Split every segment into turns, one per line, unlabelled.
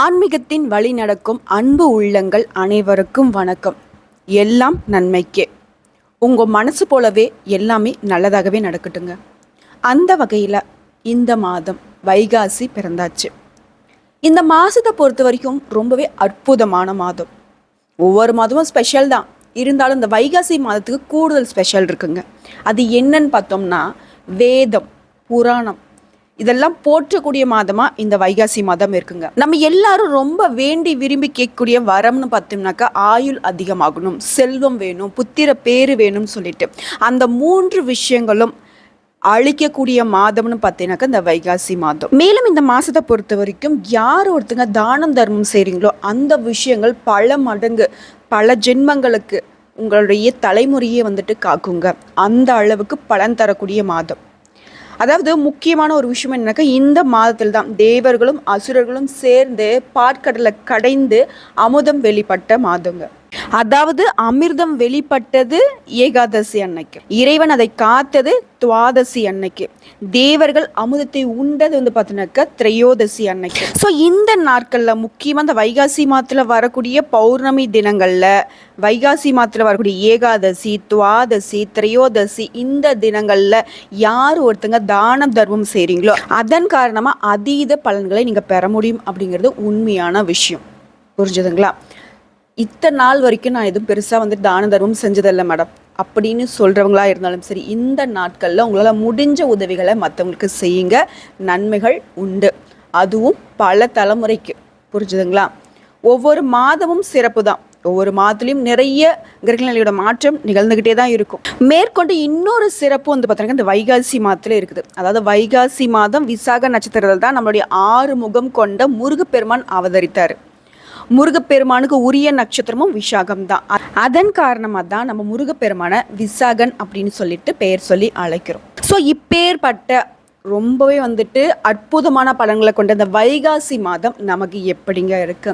ஆன்மீகத்தின் வழி நடக்கும் அன்பு உள்ளங்கள் அனைவருக்கும் வணக்கம். எல்லாம் நன்மைக்கே. உங்கள் மனசு போலவே எல்லாமே நல்லதாகவே நடக்கட்டுங்க. அந்த வகையில் இந்த மாதம் வைகாசி பிறந்தாச்சு. இந்த மாதத்தை பொறுத்த வரைக்கும் ரொம்பவே அற்புதமான மாதம். ஒவ்வொரு மாதமும் ஸ்பெஷல் தான், இருந்தாலும் இந்த வைகாசி மாதத்துக்கு கூடுதல் ஸ்பெஷல் இருக்குங்க. அது என்னன்னு பார்த்தோம்னா, வேதம், புராணம் இதெல்லாம் போற்றக்கூடிய மாதமாக இந்த வைகாசி மாதம் இருக்குங்க. நம்ம எல்லாரும் ரொம்ப வேண்டி விரும்பி கேட்கக்கூடிய வரம்னு பார்த்தோம்னாக்கா, ஆயுள் அதிகமாகணும், செல்வம் வேணும், புத்திர பேரு வேணும்னு சொல்லிட்டு அந்த 3 விஷயங்களும் அழிக்கக்கூடிய மாதம்னு பார்த்தீங்கன்னாக்கா இந்த வைகாசி மாதம். மேலும் இந்த மாதத்தை பொறுத்த வரைக்கும் யார் ஒருத்தங்க தானம் தர்மம் செய்கிறீங்களோ அந்த விஷயங்கள் பல மடங்கு பல ஜென்மங்களுக்கு உங்களுடைய தலைமுறையே காக்குங்க. அந்த அளவுக்கு பலன் தரக்கூடிய மாதம். அதாவது முக்கியமான ஒரு விஷயம் என்னன்னாக்கா, இந்த மாதத்தில் தான் தேவர்களும் அசுரர்களும் சேர்ந்து பாற்கடலை கடைந்து அமுதம் வெளிப்பட்ட மாதங்க. அதாவது அமிர்தம் வெளிப்பட்டது ஏகாதசி அன்னைக்கு, இறைவன் அதை காத்தது துவாதசி அன்னைக்கு, தேவர்கள் அமுதத்தை உண்டது பார்த்தீங்கன்னாக்கா திரையோதசி அன்னைக்கு. ஸோ இந்த நாட்களில் முக்கியமாக இந்த வைகாசி மாதத்தில் வரக்கூடிய பௌர்ணமி தினங்களில், வைகாசி மாதத்தில் வரக்கூடிய ஏகாதசி, துவாதசி, திரையோதசி இந்த தினங்களில் யார் ஒருத்தங்க தானம் தர்மம் செய்கிறீங்களோ அதன் காரணமாக அதீத பலன்களை நீங்கள் பெற முடியும் அப்படிங்கிறது உண்மையான விஷயம். புரிஞ்சுதுங்களா? இத்தனை நாள் வரைக்கும் நான் எதுவும் பெருசாக தான தர்மம் செஞ்சதில்லை மேடம் அப்படின்னு சொல்கிறவங்களா இருந்தாலும் சரி, இந்த நாட்களில் உங்களால் முடிஞ்ச உதவிகளை மற்றவங்களுக்கு செய்யுங்க. நன்மைகள் உண்டு, அதுவும் பல தலைமுறைக்கு. புரிஞ்சுதுங்களா? ஒவ்வொரு மாதமும் சிறப்பு தான். ஒவ்வொரு மாதத்துலேயும் நிறைய கிரகநிலையோட மாற்றம் நிகழ்ந்துக்கிட்டே தான் இருக்கும். மேற்கொண்டு இன்னொரு சிறப்பு பார்த்தீங்கன்னா இந்த வைகாசி மாதத்தில் இருக்குது. அதாவது வைகாசி மாதம் விசாக நட்சத்திரத்தில் தான் நம்மளுடைய 6 முகம் கொண்ட முருகப்பெருமான் அவதரித்தார். முருகப்பெருமானுக்கு உரிய நட்சத்திரமும் விசாகம் தான். அதன் காரணமாக தான் நம்ம முருகப்பெருமான விசாகன் அப்படின்னு சொல்லிட்டு பெயர் சொல்லி அழைக்கிறோம். ஸோ இப்பேற்பட்ட ரொம்பவே அற்புதமான பலன்களை கொண்ட இந்த வைகாசி மாதம் நமக்கு எப்படிங்க இருக்கு?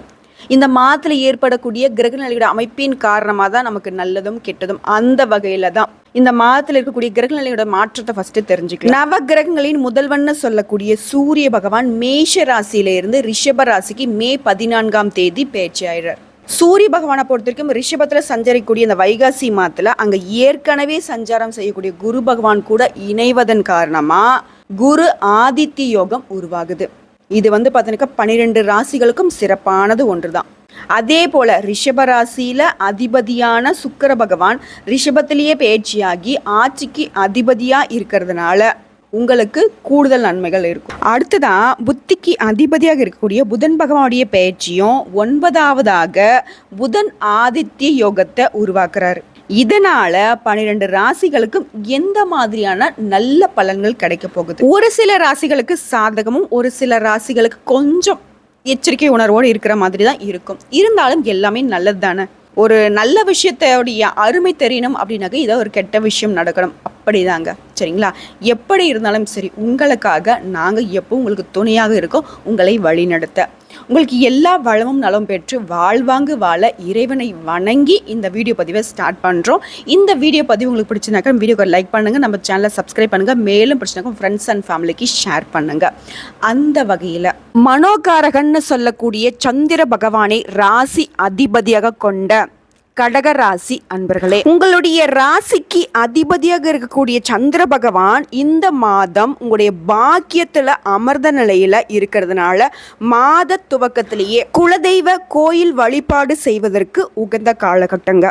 இந்த மாதத்தில் ஏற்படக்கூடிய கிரகநிலையோட அமைப்பின் காரணமாக தான் நமக்கு நல்லதும் கெட்டதும். அந்த வகையில் தான் இந்த மாதத்தில் இருக்கக்கூடிய கிரகநிலையோட மாற்றத்தை ஃபர்ஸ்ட் தெரிஞ்சுக்கலாம். நவ கிரகங்களின் முதல்வன்னு சொல்லக்கூடிய சூரிய பகவான் மேஷ ராசியிலிருந்து ரிஷப ராசிக்கு மே 14ஆம் தேதி பேச்சு ஆயிடுறார். சூரிய பகவானை பொறுத்த வரைக்கும் ரிஷபத்தில் சஞ்சரிக்கக்கூடிய இந்த வைகாசி மாதத்தில் அங்கே ஏற்கனவே சஞ்சாரம் செய்யக்கூடிய குரு பகவான் கூட இணைவதன் காரணமாக குரு ஆதித்ய யோகம் உருவாகுது. இது பார்த்தீங்கன்னா 12 ராசிகளுக்கும் சிறப்பானது ஒன்று தான். அதே போல ரிஷப ராசியில அதிபதியான சுக்கிர பகவான் ரிஷபத்திலேயே பயிற்சியாகி ஆட்சிக்கு அதிபதியா இருக்கிறதுனால உங்களுக்கு கூடுதல் நன்மைகள் இருக்கும். அடுத்ததான் புத்திக்கு அதிபதியாக இருக்கக்கூடிய புதன் பகவானுடைய பயிற்சியும் 9ஆவதாக புதன் ஆதித்ய யோகத்தை உருவாக்குறாரு. இதனால 12 ராசிகளுக்கும் எந்த மாதிரியான நல்ல பலன்கள் கிடைக்க போகுது? ஒரு சில ராசிகளுக்கு சாதகமும் ஒரு சில ராசிகளுக்கு கொஞ்சம் எச்சரிக்கை உணர்வோடு இருக்கிற மாதிரி தான் இருக்கும். இருந்தாலும் எல்லாமே நல்லது தானே. ஒரு நல்ல விஷயத்தோடைய அருமை தெரியணும் அப்படின்னாக்க இதை ஒரு கெட்ட விஷயம் நடக்கணும், அப்படிதாங்க. சரிங்களா? எப்படி இருந்தாலும் சரி, உங்களுக்காக நாங்கள் எப்போ உங்களுக்கு துணையாக இருக்கோம், உங்களை வழிநடத்த. உங்களுக்கு எல்லா வளமும் நலம் பெற்று வாழ்வாங்கு வாழ இறைவனை வணங்கி இந்த வீடியோ பதிவை ஸ்டார்ட் பண்ணுறோம். இந்த வீடியோ பதிவு உங்களுக்கு பிடிச்சினாக்கா வீடியோக்கு லைக் பண்ணுங்கள், நம்ம சேனலை சப்ஸ்கிரைப் பண்ணுங்கள், மேலும் பிடிச்சினாக்கா ஃப்ரெண்ட்ஸ் அண்ட் ஃபேமிலிக்கு ஷேர் பண்ணுங்கள். அந்த வகையில் மனோகாரகன்னு சொல்லக்கூடிய சந்திர பகவானை ராசி அதிபதியாக கொண்ட கடக ராசி அன்பர்களே, உங்களுடைய ராசிக்கு அதிபதியாக இருக்கக்கூடிய சந்திர பகவான் இந்த மாதம் உங்களுடைய பாக்கியத்துல அமர்ந்த நிலையில இருக்கிறதுனால மாத துவக்கத்திலேயே குலதெய்வ கோயில் வழிபாடு செய்வதற்கு உகந்த காலகட்டங்க.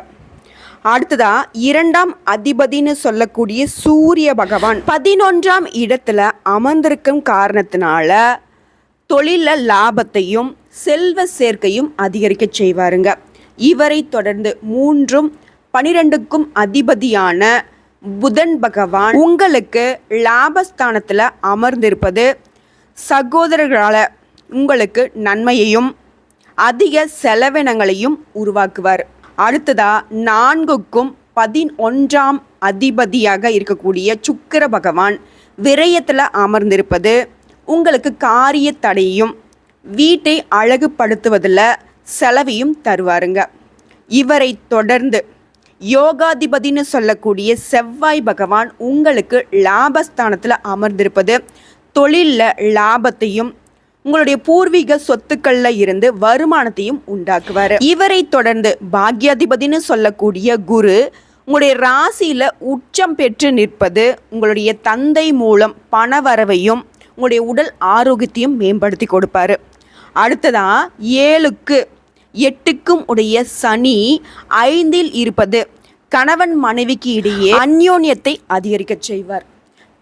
அடுத்ததா 2ஆம் அதிபதினு சொல்லக்கூடிய சூரிய பகவான் 11ஆம் இடத்துல அமர்ந்திருக்கும் காரணத்தினால தொழில லாபத்தையும் செல்வ சேர்க்கையும் அதிகரிக்க செய்வாருங்க. இவரை தொடர்ந்து 3ம் 12க்கும் அதிபதியான புதன் பகவான் உங்களுக்கு லாபஸ்தானத்தில் அமர்ந்திருப்பது சகோதரர்களால் உங்களுக்கு நன்மையையும் அதிக செலவினங்களையும் உருவாக்குவார். அடுத்ததா 4க்கும் 11ஆம் அதிபதியாக இருக்கக்கூடிய சுக்கிர பகவான் விரயத்தில் அமர்ந்திருப்பது உங்களுக்கு காரிய தடையும் வீட்டை அழகுபடுத்துவதில் செலவையும் தருவாருங்க. இவரை தொடர்ந்து யோகாதிபதினு சொல்லக்கூடிய செவ்வாய் பகவான் உங்களுக்கு லாபஸ்தானத்தில் அமர்ந்திருப்பது தொழிலில் லாபத்தையும் உங்களுடைய பூர்வீக சொத்துக்கள்ல இருந்து வருமானத்தையும் உண்டாக்குவார். இவரை தொடர்ந்து பாக்யாதிபதினு சொல்லக்கூடிய குரு உங்களுடைய ராசியில உச்சம் பெற்று நிற்பது உங்களுடைய தந்தை மூலம் பணவரவையும் உங்களுடைய உடல் ஆரோக்கியத்தையும் மேம்படுத்தி கொடுப்பாரு. அடுத்ததா 7க்கு 8க்கும் உடைய சனி 5ல் இருப்பது கணவன் மனைவிக்கு இடையே அந்யோன்யத்தை அதிகரிக்க செய்வார்.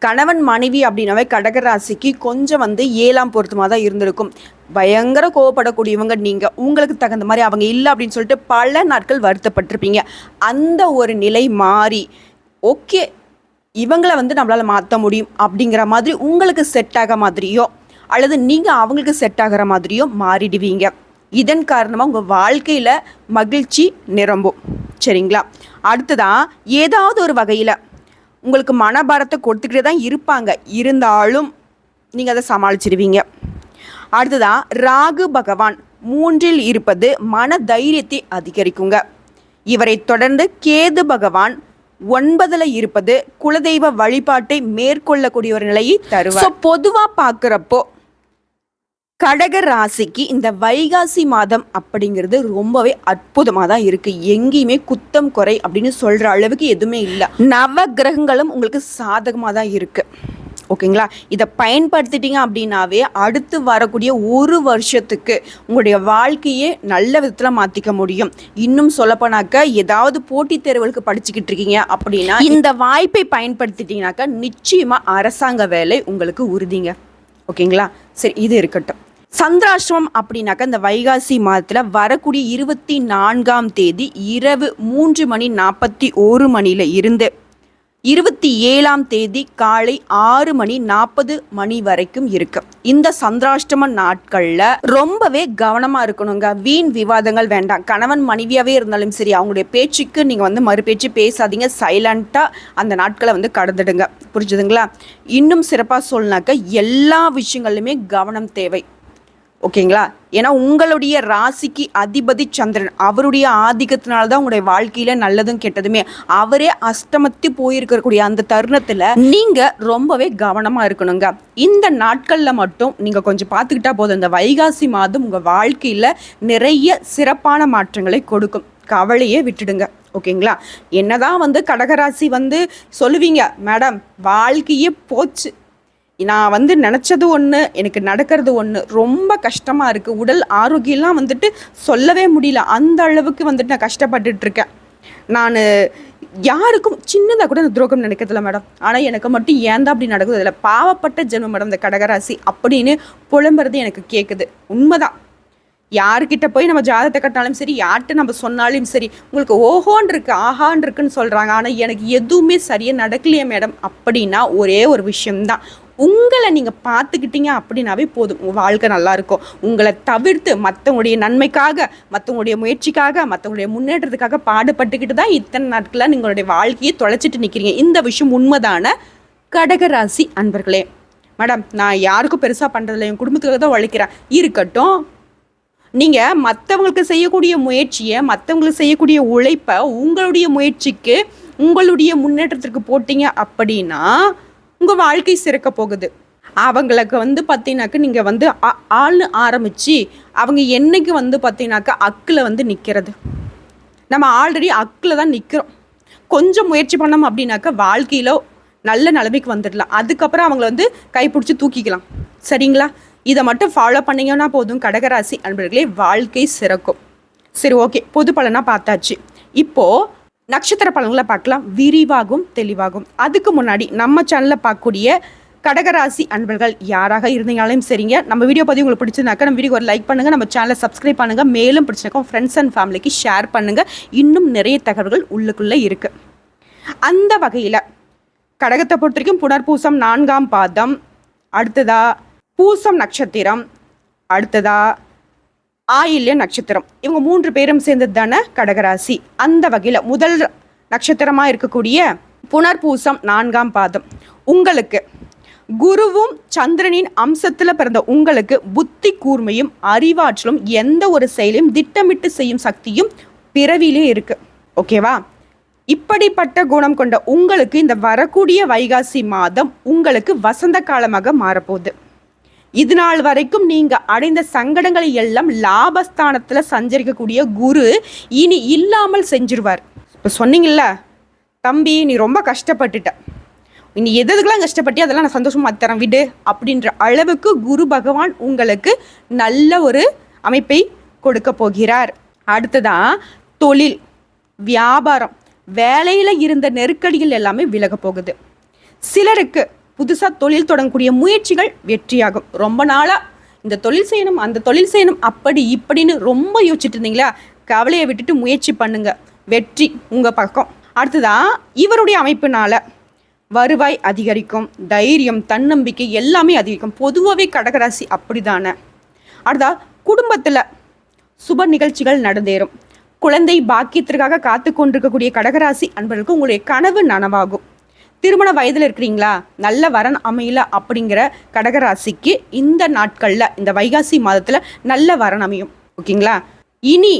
கணவன் மனைவி அப்படின்னாவே கடகராசிக்கு கொஞ்சம் 7ஆம் பொருத்தமாக தான் இருந்திருக்கும். பயங்கர கோவப்படக்கூடியவங்க நீங்கள், உங்களுக்கு தகுந்த மாதிரி அவங்க இல்லை அப்படின்னு சொல்லிட்டு பல நாட்கள் வருத்தப்பட்டிருப்பீங்க. அந்த ஒரு நிலை மாறி ஓகே இவங்களை நம்மளால் மாற்ற முடியும் அப்படிங்கிற மாதிரி உங்களுக்கு செட் ஆக மாதிரியோ அல்லது நீங்கள் அவங்களுக்கு செட் ஆகிற மாதிரியோ மாறிடுவீங்க. இதன் காரணமாக உங்கள் வாழ்க்கையில் மகிழ்ச்சி நிரம்பும். சரிங்களா? அடுத்ததான் ஏதாவது ஒரு வகையில் உங்களுக்கு மனபாரத்தை கொடுத்துக்கிட்டே தான் இருப்பாங்க, இருந்தாலும் நீங்கள் அதை சமாளிச்சிடுவீங்க. அடுத்ததான் ராகு பகவான் 3ல் இருப்பது மன தைரியத்தை அதிகரிக்குங்க. இவரை தொடர்ந்து கேது பகவான் 9ல் இருப்பது குலதெய்வ வழிபாட்டை மேற்கொள்ளக்கூடிய ஒரு நிலையை தருவார். பொதுவாக பார்க்குறப்போ கடக ராசிக்கு இந்த வைகாசி மாதம் அப்படிங்கிறது ரொம்பவே அற்புதமாக தான் இருக்குது. எங்கேயுமே குத்தம் குறை அப்படின்னு சொல்கிற அளவுக்கு எதுவுமே இல்லை. நவ கிரகங்களும் உங்களுக்கு சாதகமாக தான் இருக்குது. ஓகேங்களா? இதை பயன்படுத்திட்டீங்க அப்படின்னாவே அடுத்து வரக்கூடிய ஒரு வருஷத்துக்கு உங்களுடைய வாழ்க்கையே நல்ல விதத்தில் மாற்றிக்க முடியும். இன்னும் சொல்லப்போனாக்க ஏதாவது போட்டித் தேர்வுகளுக்கு படிச்சுக்கிட்டு இருக்கீங்க அப்படின்னா இந்த வாய்ப்பை பயன்படுத்திட்டீங்கன்னாக்கா நிச்சயமாக அரசாங்க வேலை உங்களுக்கு உறுதிங்க. ஓகேங்களா? சரி, இது இருக்கட்டும். சந்திராஷ்டமம் அப்படின்னாக்கா இந்த வைகாசி மாதத்தில் வரக்கூடிய 24ஆம் தேதி இரவு 3:41 இருந்து 27ஆம் தேதி காலை 6:40 வரைக்கும் இருக்கு. இந்த சந்திராஷ்டம நாட்களில் ரொம்பவே கவனமாக இருக்கணுங்க. வீண் விவாதங்கள் வேண்டாம். கணவன் மனைவியாகவே இருந்தாலும் சரி, அவங்களுடைய பேச்சுக்கு நீங்கள் மறுபேச்சு பேசாதீங்க. சைலண்ட்டாக அந்த நாட்களை கடந்துடுங்க. புரிஞ்சுதுங்களா? இன்னும் சிறப்பாக சொல்லனாக்க எல்லா விஷயங்கள்லையுமே கவனம் தேவை. ஓகேங்களா? ஏன்னா உங்களுடைய ராசிக்கு அதிபதி சந்திரன், அவருடைய ஆதிக்கத்தினால்தான் உங்களுடைய வாழ்க்கையில நல்லதும் கெட்டதுமே. அவரே அஷ்டமத்தி போயிருக்கக்கூடிய அந்த தருணத்தில் நீங்கள் ரொம்பவே கவனமாக இருக்கணுங்க. இந்த நாட்களில் மட்டும் நீங்கள் கொஞ்சம் பார்த்துக்கிட்டா போதும். இந்த வைகாசி மாதம் உங்கள் வாழ்க்கையில் நிறைய சிறப்பான மாற்றங்களை கொடுக்கும். கவலையே விட்டுடுங்க. ஓகேங்களா? என்னதான் கடகராசி சொல்லுவீங்க, மேடம் வாழ்க்கையே போச்சு, நான் நினச்சது ஒன்று, எனக்கு நடக்கிறது ஒன்று, ரொம்ப கஷ்டமாக இருக்குது, உடல் ஆரோக்கியம்லாம் சொல்லவே முடியல, அந்த அளவுக்கு நான் கஷ்டப்பட்டுட்ருக்கேன், நான் யாருக்கும் சின்னதாக கூட இந்த துரோகம் நினைக்கிறதில்ல மேடம், ஆனால் எனக்கு மட்டும் ஏன் தான் அப்படி நடக்குது, அதில் பாவப்பட்ட ஜென்மம் மேடம் இந்த கடகராசி அப்படின்னு புலம்புறது எனக்கு கேட்குது. உண்மைதான். யார்கிட்ட போய் நம்ம ஜாதகத்தை கட்டினாலும் சரி, யார்கிட்ட நம்ம சொன்னாலும் சரி, உங்களுக்கு ஓஹோன்னு இருக்கு ஆஹான் இருக்குன்னு சொல்கிறாங்க, ஆனால் எனக்கு எதுவுமே சரியாக நடக்கலையே மேடம் அப்படின்னா ஒரே ஒரு விஷயம்தான், உங்களை நீங்கள் பார்த்துக்கிட்டீங்க அப்படின்னாவே போதும், உங்கள் வாழ்க்கை நல்லாயிருக்கும். உங்களை தவிர்த்து மற்றவங்களுடைய நன்மைக்காக, மற்றவங்களுடைய முயற்சிக்காக, மற்றவங்களுடைய முன்னேற்றத்துக்காக பாடுபட்டுக்கிட்டு தான் இத்தனை நாட்களாக நீங்களுடைய வாழ்க்கையை தொலைச்சிட்டு நிற்கிறீங்க. இந்த விஷயம் உண்மைதான கடகராசி அன்பர்களே. மேடம் நான் யாருக்கும் பெருசாக பண்ணுறதில்ல, என் குடும்பத்துக்காக தான் உழைக்கிறேன். இருக்கட்டும், நீங்கள் மற்றவங்களுக்கு செய்யக்கூடிய முயற்சியை, மற்றவங்களுக்கு செய்யக்கூடிய உழைப்பை உங்களுடைய முயற்சிக்கு, உங்களுடைய முன்னேற்றத்திற்கு போட்டிங்க அப்படின்னா உங்கள் வாழ்க்கை சிறக்க போகுது. அவங்களுக்கு பார்த்தீங்கன்னாக்க நீங்கள் ஆள்னு ஆரம்பித்து அவங்க என்னைக்கு பார்த்தீங்கன்னாக்கா அக்கில் நிற்கிறது. நம்ம ஆல்ரெடி அக்கில் தான் நிற்கிறோம். கொஞ்சம் முயற்சி பண்ணோம் அப்படின்னாக்கா வாழ்க்கையில் நல்ல நிலைமைக்கு வந்துடலாம். அதுக்கப்புறம் அவங்கள கைப்பிடிச்சி தூக்கிக்கலாம். சரிங்களா? இதை மட்டும் ஃபாலோ பண்ணிங்கன்னா போதும் கடகராசி அன்பர்களே, வாழ்க்கை சிறக்கும். சரி, ஓகே, பொது பலனாக பார்த்தாச்சு. இப்போது நட்சத்திர பலன்களை பார்க்கலாம், விரிவாகும் தெளிவாகும். அதுக்கு முன்னாடி நம்ம சேனலில் பார்க்கக்கூடிய கடகராசி அன்பர்கள் யாராக இருந்தீங்கனாலும் சரிங்க, நம்ம வீடியோ பதிவு உங்களுக்கு பிடிச்சிருந்தாக்கா நம்ம வீடியோ ஒரு லைக் பண்ணுங்கள், நம்ம சேனலை சப்ஸ்கிரைப் பண்ணுங்கள், மேலும் பிடிச்சிருக்கோம் ஃப்ரெண்ட்ஸ் அண்ட் ஃபேமிலிக்கு ஷேர் பண்ணுங்கள். இன்னும் நிறைய தகவல்கள் உள்ளுக்குள்ளே இருக்குது. அந்த வகையில் கடகத்தை பொறுத்த வரைக்கும் புனர்பூசம் 4ஆம் பாதம், அடுத்ததா பூசம் நட்சத்திரம், அடுத்ததா ஆயில்ய நட்சத்திரம், இவங்க 3 பேரும் சேர்ந்தது தானே கடகராசி. அந்த வகையில் முதல் நட்சத்திரமாக இருக்கக்கூடிய புனர்பூசம் 4ஆம் பாதம் உங்களுக்கு குருவும் சந்திரனின் அம்சத்தில் பிறந்த உங்களுக்கு புத்தி கூர்மையும் அறிவாற்றலும் எந்த ஒரு செயலையும் திட்டமிட்டு செய்யும் சக்தியும் பிறவிலே இருக்கு. ஓகேவா? இப்படிப்பட்ட குணம் கொண்ட உங்களுக்கு இந்த வரக்கூடிய வைகாசி மாதம் உங்களுக்கு வசந்த காலமாக மாறப்போகுது. இது நாள் வரைக்கும் நீங்கள் அடைந்த சங்கடங்களை எல்லாம் லாபஸ்தானத்தில் சஞ்சரிக்கக்கூடிய குரு இனி இல்லாமல் செஞ்சிருவார். இப்போ சொன்னீங்கல்ல தம்பி நீ ரொம்ப கஷ்டப்பட்டுட்ட, நீ எதுக்கெல்லாம் கஷ்டப்பட்டு அதெல்லாம் நான் சந்தோஷமாக தரேன் விடு அப்படின்ற அளவுக்கு குரு பகவான் உங்களுக்கு நல்ல ஒரு அமைப்பை கொடுக்க போகிறார். அடுத்ததான் தொழில், வியாபாரம், வேலையில் இருந்த நெருக்கடிகள் எல்லாமே விலக போகுது. சிலருக்கு புதுசாக தொழில் தொடங்கக்கூடிய முயற்சிகள் வெற்றியாகும். ரொம்ப நாளாக இந்த தொழில் செய்யணும் அந்த தொழில் செய்யணும் அப்படி இப்படின்னு ரொம்ப யோசிச்சுட்டு இருந்தீங்களா, கவலையை விட்டுட்டு முயற்சி பண்ணுங்க, வெற்றி உங்கள் பக்கம். அடுத்ததான் இவருடைய அமைப்பினால வருவாய் அதிகரிக்கும், தைரியம், தன்னம்பிக்கை எல்லாமே அதிகரிக்கும். பொதுவாகவே கடகராசி அப்படி தானே. அடுத்தா குடும்பத்தில் சுப நிகழ்ச்சிகள் நடந்தேறும். குழந்தை பாக்கியத்திற்காக காத்து கொண்டிருக்கக்கூடிய கடகராசி அன்பர்களுக்கு உங்களுடைய கனவு நனவாகும். திருமண வயதில் இருக்கிறீங்களா, நல்ல வரன் அமையல அப்படிங்கிற கடகராசிக்கு இந்த நாட்களில் இந்த வைகாசி மாதத்தில் நல்ல வரன் அமையும். ஓகேங்களா. இனி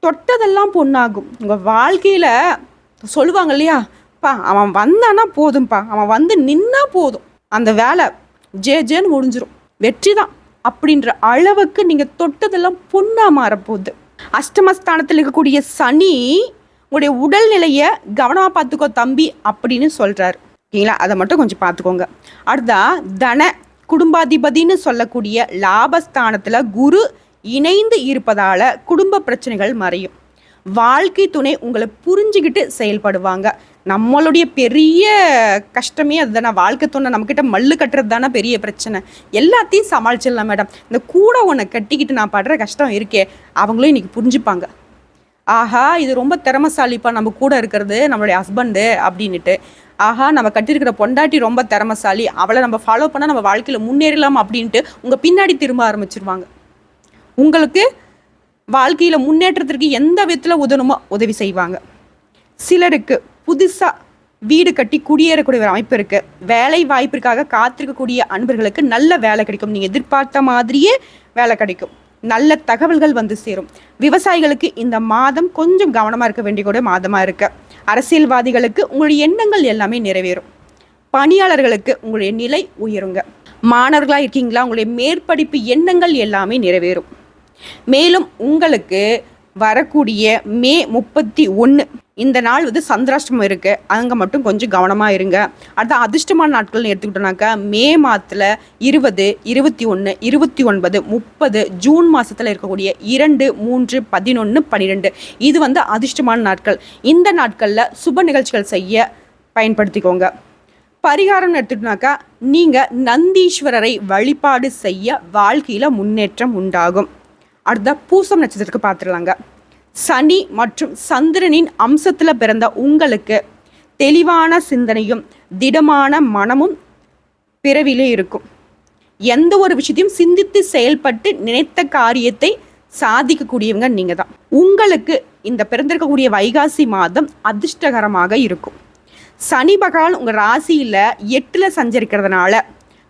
தொட்டதெல்லாம் பொண்ணாகும். உங்கள் வாழ்க்கையில் சொல்லுவாங்க இல்லையா, பா அவன் வந்தானா போதும்ப்பா, அவன் வந்து நின்னா போதும், அந்த வேலை ஜேன்னு முடிஞ்சிடும், வெற்றி தான் அப்படின்ற அளவுக்கு நீங்கள் தொட்டதெல்லாம் பொண்ணா மாறப்போகுது. அஷ்டமஸ்தானத்தில் இருக்கக்கூடிய சனி உங்களுடைய உடல்நிலையை கவனமாக பார்த்துக்கோ தம்பி அப்படின்னு சொல்கிறார். ஓகேங்களா, அதை மட்டும் கொஞ்சம் பார்த்துக்கோங்க. அடுத்தா தன குடும்பாதிபதினு சொல்லக்கூடிய லாபஸ்தானத்தில் குரு இணைந்து இருப்பதால் குடும்ப பிரச்சனைகள் மறையும். வாழ்க்கை துணை உங்களை புரிஞ்சுக்கிட்டு செயல்படுவாங்க. நம்மளுடைய பெரிய கஷ்டமே அதுதானே, வாழ்க்கை துணை நம்மக்கிட்ட மல்லு கட்டுறது தானே பெரிய பிரச்சனை. எல்லாத்தையும் சமாளிச்சிடலாம் மேடம், இந்த கூட உன்னை கட்டிக்கிட்டு நான் படுற கஷ்டம் இருக்கே அவங்களும் இன்றைக்கி புரிஞ்சுப்பாங்க. ஆஹா இது ரொம்ப திறமசாலிப்பா நம்ம கூட இருக்கிறது நம்மளுடைய ஹஸ்பண்டு அப்படின்ட்டு, ஆஹா நம்ம கட்டியிருக்கிற பொண்டாட்டி ரொம்ப திறமசாலி, அவளை நம்ம ஃபாலோ பண்ணால் நம்ம வாழ்க்கையில் முன்னேறலாம் அப்படின்ட்டு உங்கள் பின்னாடி திரும்ப ஆரம்பிச்சிருவாங்க. உங்களுக்கு வாழ்க்கையில் முன்னேற்றத்திற்கு எந்த விதத்தில் உதவணுமோ உதவி செய்வாங்க. சிலருக்கு புதுசாக வீடு கட்டி குடியேறக்கூடிய ஒரு அமைப்பு இருக்குது. வேலை வாய்ப்பிற்காக காத்திருக்கக்கூடிய அன்பர்களுக்கு நல்ல வேலை கிடைக்கும். நீங்கள் எதிர்பார்த்த மாதிரியே வேலை கிடைக்கும். நல்ல தகவல்கள் வந்து சேரும். விவசாயிகளுக்கு இந்த மாதம் கொஞ்சம் கவனமாக இருக்க வேண்டிய கூட மாதமாக இருக்கு. அரசியல்வாதிகளுக்கு உங்களுடைய எண்ணங்கள் எல்லாமே நிறைவேறும். பணியாளர்களுக்கு உங்களுடைய நிலை உயருங்க. மாணவர்களாக இருக்கீங்களா, உங்களுடைய மேற்படிப்பு எண்ணங்கள் எல்லாமே நிறைவேறும். மேலும் உங்களுக்கு வரக்கூடிய மே 31 இந்த நாள் வந்து சந்திராஷ்டமம் இருக்குது, அங்கே மட்டும் கொஞ்சம் கவனமாக இருங்க. அடுத்த அதிர்ஷ்டமான நாட்கள்னு எடுத்துக்கிட்டோம்னாக்கா மே மாதத்தில் 20, 21, 29, 30 ஜூன் மாதத்தில் இருக்கக்கூடிய 2, 3, 11, 12 இது வந்து அதிர்ஷ்டமான நாட்கள். இந்த நாட்களில் சுப நிகழ்ச்சிகள் செய்ய பயன்படுத்திக்கோங்க. பரிகாரம்னு எடுத்துக்கிட்டோம்னாக்கா நீங்கள் நந்தீஸ்வரரை வழிபாடு செய்ய வாழ்க்கையில் முன்னேற்றம் உண்டாகும். அடுத்த பூசம் நட்சத்திரத்துக்கு பார்த்துடலாங்க. சனி மற்றும் சந்திரனின் அம்சத்தில் பிறந்த உங்களுக்கு தெளிவான சிந்தனையும் திடமான மனமும் பிறவிலே இருக்கும். எந்த ஒரு விஷயத்தையும் சிந்தித்து செயல்பட்டு நினைத்த காரியத்தை சாதிக்கக்கூடியவங்க நீங்கள் தான். உங்களுக்கு இந்த பிறந்திருக்கக்கூடிய வைகாசி மாதம் அதிர்ஷ்டகரமாக இருக்கும். சனி பகவான் உங்கள் ராசியில் 8 சஞ்சரிக்கிறதுனால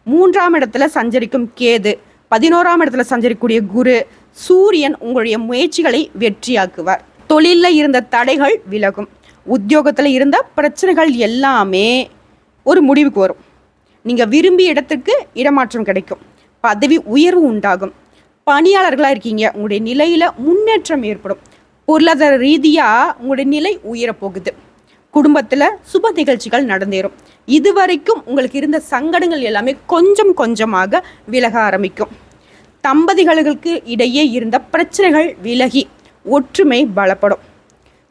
3ஆம் இடத்துல சஞ்சரிக்கும் கேது, 11ஆம் இடத்துல சஞ்சரிக்கக்கூடிய குரு, சூரியன் உங்களுடைய முயற்சிகளை வெற்றியாக்குவார். தொழிலில் இருந்த தடைகள் விலகும். உத்தியோகத்தில் இருந்த பிரச்சனைகள் எல்லாமே ஒரு முடிவுக்கு வரும். நீங்கள் விரும்பிய இடத்துக்கு இடமாற்றம் கிடைக்கும். பதவி உயர்வு உண்டாகும். பணியாளர்களாக இருக்கீங்க, உங்களுடைய நிலையில் முன்னேற்றம் ஏற்படும். பொருளாதார ரீதியாக உங்களுடைய நிலை உயரப்போகுது. குடும்பத்தில் சுப நிகழ்ச்சிகள் நடந்தேறும். இதுவரைக்கும் உங்களுக்கு இருந்த சங்கடங்கள் எல்லாமே கொஞ்சம் கொஞ்சமாக விலக ஆரம்பிக்கும். தம்பதிகளுக்கு இடையே இருந்த பிரச்சனைகள் விலகி ஒற்றுமை பலப்படும்.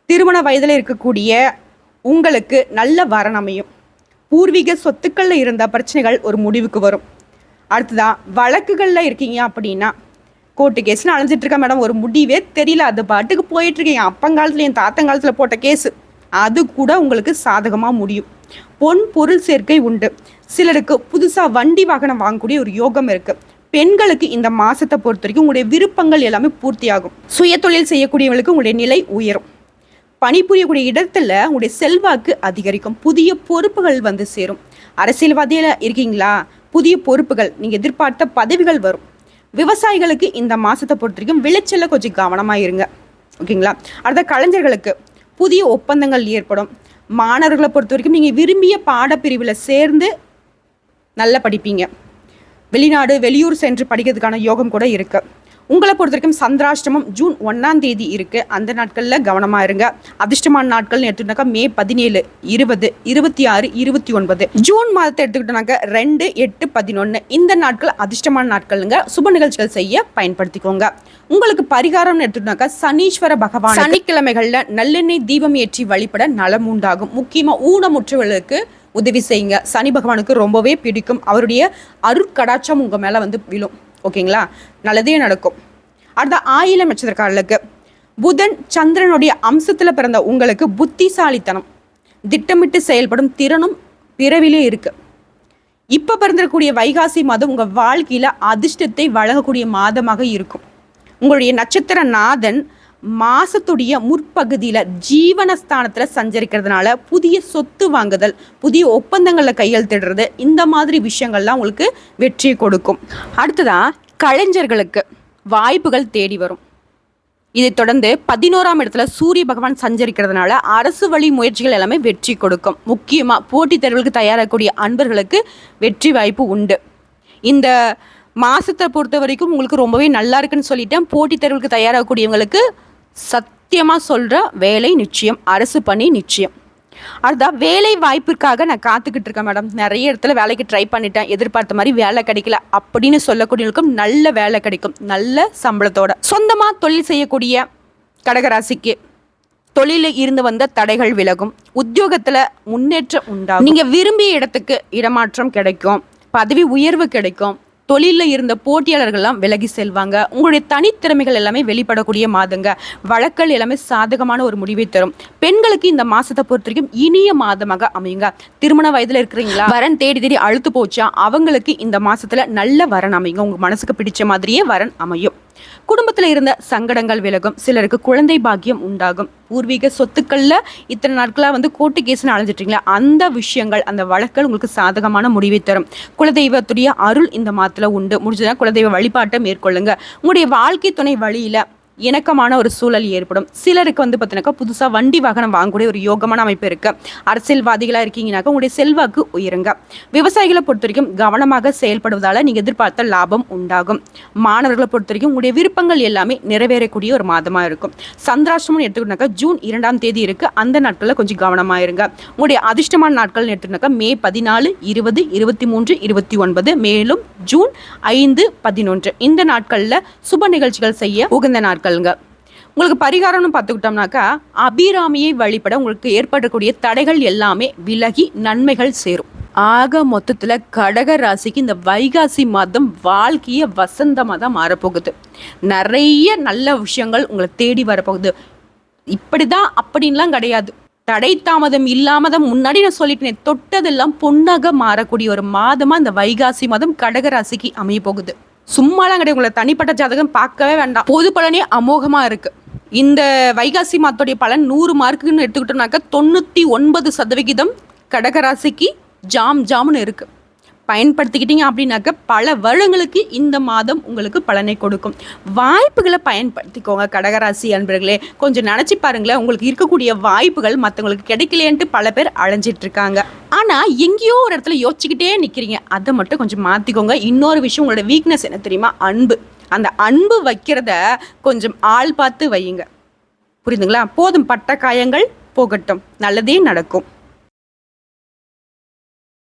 திருமண வயதில் இருக்கக்கூடிய உங்களுக்கு நல்ல வரன் அமையும். பூர்வீக சொத்துக்களில் இருந்த பிரச்சனைகள் ஒரு முடிவுக்கு வரும். அடுத்ததான் வழக்குகளில் இருக்கீங்க அப்படின்னா கோர்ட்டு கேஸ்னு அலைஞ்சிட்ருக்க மேடம், ஒரு முடிவே தெரியல, அது பாட்டுக்கு போயிட்டுருக்கீங்க, அப்பங்காலத்தில் என் தாத்தங்காலத்தில் போட்ட கேஸு அது கூட உங்களுக்கு சாதகமாக முடியும். பொன் பொருள் சேர்க்கை உண்டு. சிலருக்கு புதுசாக வண்டி வாகனம் வாங்கக்கூடிய ஒரு யோகம் இருக்குது. பெண்களுக்கு இந்த மாதத்தை பொறுத்த வரைக்கும் உங்களுடைய விருப்பங்கள் எல்லாமே பூர்த்தியாகும். சுய தொழில் செய்யக்கூடியவங்களுக்கு உங்களுடைய நிலை உயரும். பணிபுரியக்கூடிய இடத்துல உங்களுடைய செல்வாக்கு அதிகரிக்கும். புதிய பொறுப்புகள் வந்து சேரும். அரசியல்வாதியில் இருக்கீங்களா, புதிய பொறுப்புகள், நீங்கள் எதிர்பார்த்த பதவிகள் வரும். விவசாயிகளுக்கு இந்த மாதத்தை பொறுத்த வரைக்கும் விளைச்சல கொஞ்சம் கவனமாக இருங்க. ஓகேங்களா. அடுத்த கலைஞர்களுக்கு புதிய ஒப்பந்தங்கள் ஏற்படும். மாணவர்களை பொறுத்த வரைக்கும் நீங்கள் விரும்பிய பாடப்பிரிவில் சேர்ந்து நல்லா படிப்பீங்க. வெளிநாடு வெளியூர் சென்று படிக்கிறதுக்கான யோகம் கூட இருக்குது. உங்களை பொறுத்த வரைக்கும் சந்திராஷ்டமம் ஜூன் 1ஆம் தேதி இருக்குது. அந்த நாட்களில் கவனமாக இருங்க. அதிர்ஷ்டமான நாட்கள்னு எடுத்துக்கிட்டாக்கா மே 17, 20, 26, 29. ஜூன் மாதத்தை எடுத்துக்கிட்டோம்னாக்கா 2, 8, 11 இந்த நாட்கள் அதிர்ஷ்டமான நாட்கள்ங்க. சுப நிகழ்ச்சிகள் செய்ய பயன்படுத்திக்கோங்க. உங்களுக்கு பரிகாரம்னு எடுத்துக்கிட்டாக்கா சனீஸ்வர பகவான் சனிக்கிழமைகளில் நல்லெண்ணெய் தீபம் ஏற்றி வழிபட நலம் உண்டாகும். முக்கியமாக ஊனமுற்றவர்களுக்கு உதவி செய்யுங்க. சனி பகவானுக்கு ரொம்பவே பிடிக்கும். அவருடைய அருட்கடாட்சம் உங்கள் மேலே வந்து விழும். ஓகேங்களா, நல்லதே நடக்கும். அடுத்த ஆயிலம் நட்சத்திரக்காரர்களுக்கு புதன் சந்திரனுடைய அம்சத்தில் பிறந்த உங்களுக்கு புத்திசாலித்தனம், திட்டமிட்டு செயல்படும் திறனும் பிறவிலே இருக்கு. இப்போ பிறந்திருக்கக்கூடிய வைகாசி மாதம் உங்கள் வாழ்க்கையில் அதிர்ஷ்டத்தை வழங்கக்கூடிய மாதமாக இருக்கும். உங்களுடைய நட்சத்திர நாதன் மாசத்துடைய முற்பகுதியில் ஜீவனஸ்தானத்தில் சஞ்சரிக்கிறதுனால புதிய சொத்து வாங்குதல், புதிய ஒப்பந்தங்களில் கையெழுத்திடுறது, இந்த மாதிரி விஷயங்கள்லாம் உங்களுக்கு வெற்றி கொடுக்கும். அடுத்ததான் கலைஞர்களுக்கு வாய்ப்புகள் தேடி வரும். இதை தொடர்ந்து 11ஆம் இடத்துல சூரிய பகவான் சஞ்சரிக்கிறதுனால அரசு வழி முயற்சிகள் எல்லாமே வெற்றி கொடுக்கும். முக்கியமாக போட்டித் தேர்வுகளுக்கு தயாராகக்கூடிய அன்பர்களுக்கு வெற்றி வாய்ப்பு உண்டு. இந்த மாதத்தை பொறுத்த வரைக்கும் உங்களுக்கு ரொம்பவே நல்லா இருக்குன்னு சொல்லிட்டேன். போட்டித் தேர்வுகளுக்கு தயாராகக்கூடியவங்களுக்கு சத்தியமாக சொல்கிற வேலை நிச்சயம், அரசு பணி நிச்சயம். அதுதான் வேலை வாய்ப்பிற்காக நான் காத்துக்கிட்டு இருக்கேன் மேடம். நிறைய இடத்துல வேலைக்கு ட்ரை பண்ணிட்டேன், எதிர்பார்த்த மாதிரி வேலை கிடைக்கல அப்படின்னு சொல்லக்கூடியவங்களுக்கும் நல்ல வேலை கிடைக்கும், நல்ல சம்பளத்தோட. சொந்தமாக தொழில் செய்யக்கூடிய கடகராசிக்கு தொழிலில் இருந்து வந்த தடைகள் விலகும், உத்தியோகத்தில் முன்னேற்றம் உண்டாகும், நீங்கள் விரும்பிய இடத்துக்கு இடமாற்றம் கிடைக்கும், பதவி உயர்வு கிடைக்கும், தொழிலில் இருந்த போட்டியாளர்கள்லாம் விலகி செல்வாங்க. உங்களுடைய தனித்திறமைகள் எல்லாமே வெளிப்படக்கூடிய மாதங்க. வழக்கல் எல்லாமே சாதகமான ஒரு முடிவை தரும். பெண்களுக்கு இந்த மாதத்தை பொறுத்த வரைக்கும் இனிய மாதமாக அமையுங்க. திருமண வயதில் இருக்கிறீங்களா, வரன் தேடி தேடி அழுத்து போச்சா, அவங்களுக்கு இந்த மாதத்தில் நல்ல வரன் அமையுங்க. உங்கள் மனசுக்கு பிடிச்ச மாதிரியே வரன் அமையும். குடும்பத்தில் இருந்த சங்கடங்கள் விலகும். சிலருக்கு குழந்தை பாக்கியம் உண்டாகும். பூர்வீக சொத்துக்களில் இத்தனை நாட்களாக வந்து கோர்ட்டு கேஸ்ன்னு அலைஞ்சிட்டீங்களா, அந்த விஷயங்கள், அந்த வழக்கல் உங்களுக்கு சாதகமான முடிவை தரும். குலதெய்வத்துடைய அருள் இந்த மாதத்தில் உண்டு. முடிஞ்சதுன்னா குலதெய்வ வழிபாட்டை மேற்கொள்ளுங்க. உங்களுடைய வாழ்க்கை துணை வழியில் இணக்கமான ஒரு சூழல் ஏற்படும். சிலருக்கு வந்து பார்த்தீங்கன்னாக்கா புதுசாக வண்டி வாகனம் வாங்கக்கூடிய ஒரு யோகமான அமைப்பு இருக்குது. அரசியல்வாதிகளாக இருக்கீங்கன்னாக்கா உங்களுடைய செல்வாக்கு உயருங்க. விவசாயிகளை பொறுத்த வரைக்கும் கவனமாக செயல்படுவதால் நீங்கள் எதிர்பார்த்த லாபம் உண்டாகும். மாணவர்களை பொறுத்த வரைக்கும் உங்களுடைய விருப்பங்கள் எல்லாமே நிறைவேறக்கூடிய ஒரு மாதமாக இருக்கும். சந்திராஷ்டமம் எடுத்துக்கிட்டாக்கா ஜூன் 2ஆம் தேதி இருக்குது. அந்த நாட்களில் கொஞ்சம் கவனமாக இருங்க. உங்களுடைய அதிர்ஷ்டமான நாட்கள் எடுத்துக்கிட்டாக்கா மே 14, 20, 23, 29, மேலும் ஜூன் 5, 11 இந்த நாட்களில் சுப நிகழ்ச்சிகள் செய்ய உகந்த நாட்கள். உங்களுக்கு பரிகாரம்னு பார்த்துக்கிட்டோம்னாக்கா அபிராமியை வழிபட உங்களுக்கு ஏற்படக்கூடிய தடைகள் எல்லாமே விலகி நன்மைகள் சேரும். ஆக மொத்தத்தில் கடக ராசிக்கு இந்த வைகாசி மாதம் வாழ்க்கைய வசந்தமாக தான் மாறப்போகுது. நிறைய நல்ல விஷயங்கள் உங்களை தேடி வரப்போகுது. இப்படிதான் அப்படின்லாம் கிடையாது. தடை தாமதம் இல்லாமதான் முன்னாடி நான் சொல்லிட்டேன், தொட்டதெல்லாம் பொன்னாக மாறக்கூடிய ஒரு மாதமா இந்த வைகாசி மாதம் கடகராசிக்கு அமைய போகுது. சும்மாலாம் கிடையாது. உங்களை தனிப்பட்ட ஜாதகம் பார்க்கவே வேண்டாம், பொது பலனே அமோகமா இருக்கு. இந்த வைகாசி மாதத்துடைய பலன் 100 மார்க்குன்னு எடுத்துக்கிட்டோம்னாக்கா 99% கடகராசிக்கு ஜாம்னு இருக்கு. பயன்படுத்திக்கிட்டீங்க அப்படின்னாக்க பல வருடங்களுக்கு இந்த மாதம் உங்களுக்கு பலனை கொடுக்கும். வாய்ப்புகளை பயன்படுத்திக்கோங்க கடகராசி அன்பர்களே. கொஞ்சம் நினச்சி பாருங்களேன், உங்களுக்கு இருக்கக்கூடிய வாய்ப்புகள் மற்றவங்களுக்கு கிடைக்கலேன்ட்டு பல பேர் அலைஞ்சிட்டு இருக்காங்க. ஆனால் எங்கேயோ ஒரு இடத்துல யோசிச்சுக்கிட்டே நிற்கிறீங்க. அதை மட்டும் கொஞ்சம் மாற்றிக்கோங்க. இன்னொரு விஷயம், உங்களோட வீக்னஸ் என்ன தெரியுமா? அன்பு. அந்த அன்பு வைக்கிறத கொஞ்சம் ஆள் பார்த்து வையுங்க. புரியுதுங்களா? போதும், பட்ட காயங்கள் போகட்டும், நல்லதே நடக்கும்.